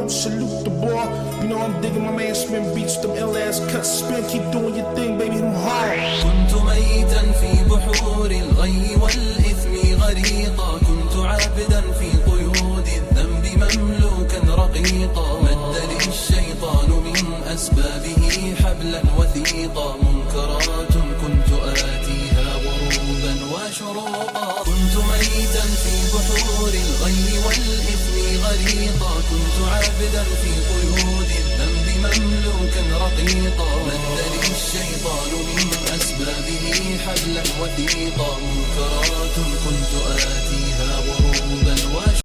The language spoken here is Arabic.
up, salute the boy. You know I'm digging my man spin beats, them ill ass cuts. Spin, keep doing your thing, baby, them hard. كنت ميتا في بحور الغي والإثم غريقا، كنت عابدا في قيود الذنب مملوكا رقيقا، مد لي الشيطان من أسبابه حبلا وثيقا، منكرات كنت آتيها غروبا وشروقا. كنت ميتا في بحور الغي والإثم غريقا، كنت عابدا في قيود الذنب مملوكا رقيقا، مد لي الشيطان من أسبابه حبلا وثيقا، منكرات كنت آتيها غروبا